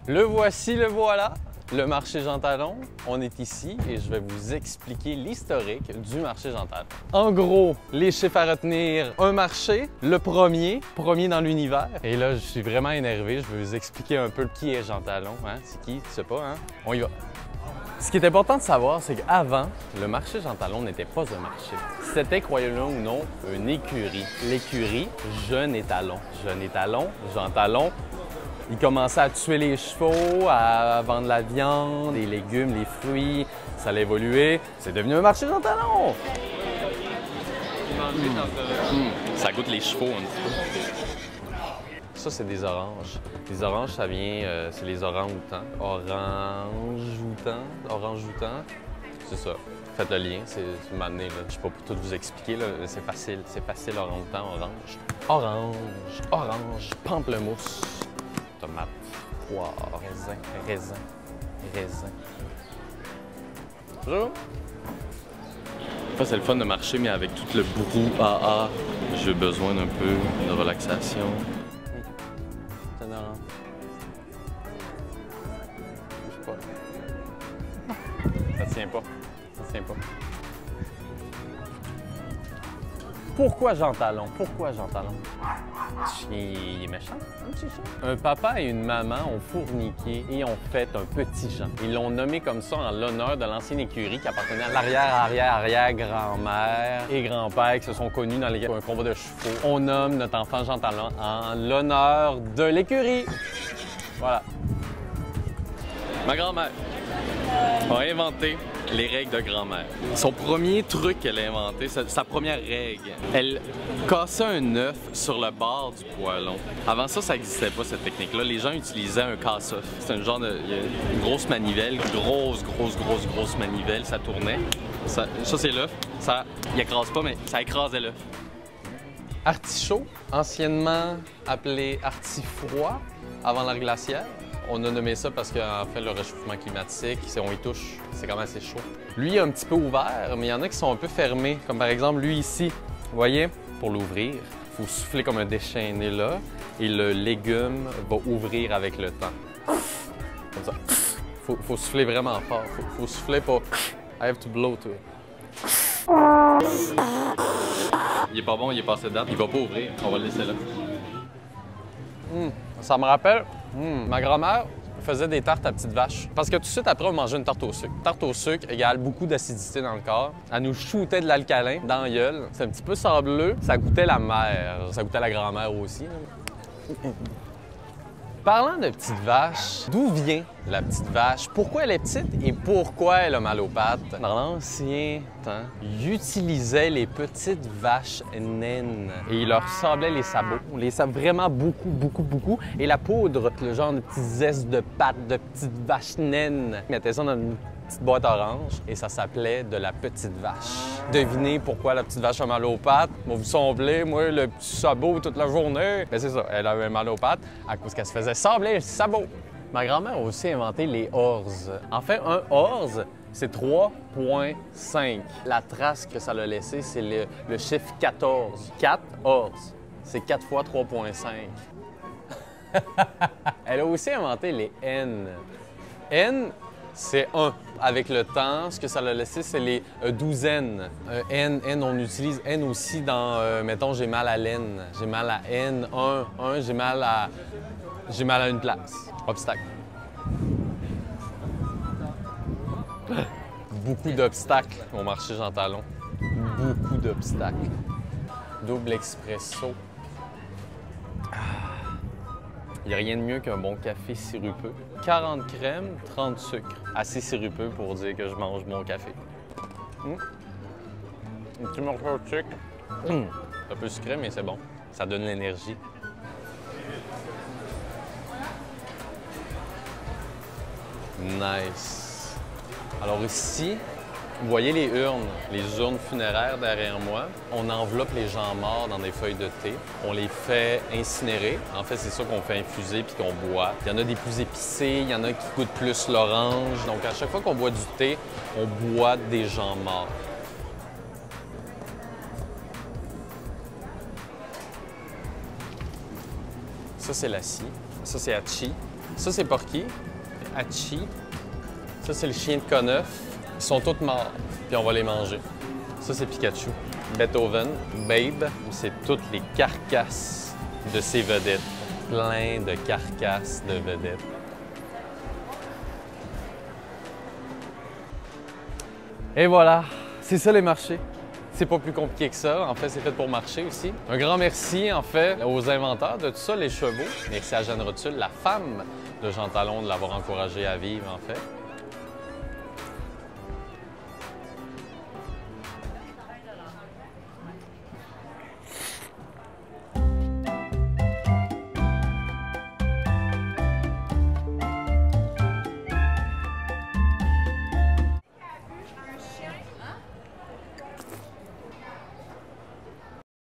Le voici, le voilà, le marché Jean Talon. On est ici et je vais vous expliquer l'historique du marché Jean Talon. En gros, les chiffres à retenir, un marché, le premier dans l'univers. Et là, je suis vraiment énervé, je vais vous expliquer un peu qui est Jean Talon. Hein? C'est qui? Tu sais pas, hein? On y va. Ce qui est important de savoir, c'est qu'avant, le marché Jean Talon n'était pas un marché. C'était, croyez-le ou non, une écurie. L'écurie Jeune Étalon. Jeune Étalon, Jean Talon. Il commençait à tuer les chevaux, à vendre la viande, les légumes, les fruits. Ça a évolué. C'est devenu un marché Jean Talon. Ça goûte les chevaux un petit peu. Ça, c'est des oranges. Les oranges, ça vient, c'est les orangs-outans. Orange-outan. C'est ça. Faites le lien, c'est une année, là. Je ne sais pas pour tout vous expliquer, là. C'est facile, orang-outan, orange, pamplemousse, tomate, poire, raisin. Bonjour. Enfin, c'est le fun de marcher, mais avec tout le brouhaha, j'ai besoin d'un peu de relaxation. C'est un orange. Bouge pas. Ça tient pas. Pourquoi Jean Talon? Il est méchant, un petit chat. Un papa et une maman ont fourniqué et ont fait un petit Jean. Ils l'ont nommé comme ça en l'honneur de l'ancienne écurie qui appartenait à l'arrière-grand-mère et grand-père qui se sont connus dans un combat de chevaux. On nomme notre enfant Jean Talon en l'honneur de l'écurie. Voilà. Ma grand-mère a inventé les règles de grand-mère. Son premier truc qu'elle a inventé, sa première règle, elle cassait un œuf sur le bord du poêlon. Avant ça, ça n'existait pas cette technique-là. Les gens utilisaient un casse-œuf. C'est un genre de une grosse manivelle, grosse manivelle, ça tournait. Ça c'est l'œuf. Il écrase pas, mais ça écrasait l'œuf. Artichaut, anciennement appelé artifroid avant l'ère glaciaire. On a nommé ça parce qu'en fait, le réchauffement climatique, on y touche, c'est quand même assez chaud. Lui, il est un petit peu ouvert, mais il y en a qui sont un peu fermés. Comme par exemple, lui ici, vous voyez, pour l'ouvrir, il faut souffler comme un déchaîné là, et le légume va ouvrir avec le temps. Comme ça. Faut souffler vraiment fort. Faut souffler pour... I have to blow to it. Il est pas bon, il est passé de date. Il va pas ouvrir. On va le laisser là. Ça me rappelle, ma grand-mère faisait des tartes à petites vaches. Parce que tout de suite après, on mangeait une tarte au sucre. Tarte au sucre égale beaucoup d'acidité dans le corps. Elle nous shootait de l'alcalin dans la gueule. C'est un petit peu sableux. Ça goûtait la mère. Ça goûtait la grand-mère aussi. Parlant de petites vaches, d'où vient la petite vache? Pourquoi elle est petite et pourquoi elle a mal aux pattes? Dans l'ancien temps, ils utilisaient les petites vaches naines et ils leur sablaient les sabots. Les sabots vraiment beaucoup. Et la poudre, le genre de petits zestes de pattes de petites vaches naines, ils mettaient ça dans une petite boîte orange et ça s'appelait de la petite vache. Devinez pourquoi la petite vache a mal aux pattes? Moi, vous semblez, moi, le petit sabot toute la journée. Ben c'est ça, elle avait mal aux pattes à cause qu'elle se faisait sabler le sabot. Ma grand-mère a aussi inventé les orz. En fait, un orz, c'est 3,5. La trace que ça l'a laissé, c'est le chiffre 14. 4 orz, c'est 4 fois 3,5. Elle a aussi inventé les N. N, c'est 1. Avec le temps, ce que ça l'a laissé, c'est les douzaines. N, on utilise N aussi dans, mettons, j'ai mal à l'aine. J'ai mal à N, 1, j'ai mal à une place. Obstacle. Beaucoup d'obstacles au marché Jean Talon. Beaucoup d'obstacles. Double expresso. Il n'y a rien de mieux qu'un bon café sirupeux. 40 crèmes, 30 sucres. Assez sirupeux pour dire que je mange mon café. Un petit morceau de sucre. Un peu sucré, mais c'est bon. Ça donne l'énergie. Nice. Alors ici, vous voyez les urnes funéraires derrière moi. On enveloppe les gens morts dans des feuilles de thé. On les fait incinérer. En fait, c'est ça qu'on fait infuser puis qu'on boit. Il y en a des plus épicés, il y en a qui goûtent plus l'orange. Donc, à chaque fois qu'on boit du thé, on boit des gens morts. Ça, c'est la scie. Ça, c'est Hachi. Ça, c'est Porky. Hachi. Ça, c'est le chien de Coneuf. Ils sont tous morts, puis on va les manger. Ça, c'est Pikachu. Beethoven. Babe. C'est toutes les carcasses de ces vedettes. Plein de carcasses de vedettes. Et voilà, c'est ça les marchés. C'est pas plus compliqué que ça. En fait, c'est fait pour marcher aussi. Un grand merci, en fait, aux inventeurs de tout ça, les chevaux. Merci à Jeanne Rotule, la femme de Jean Talon, de l'avoir encouragé à vivre, en fait.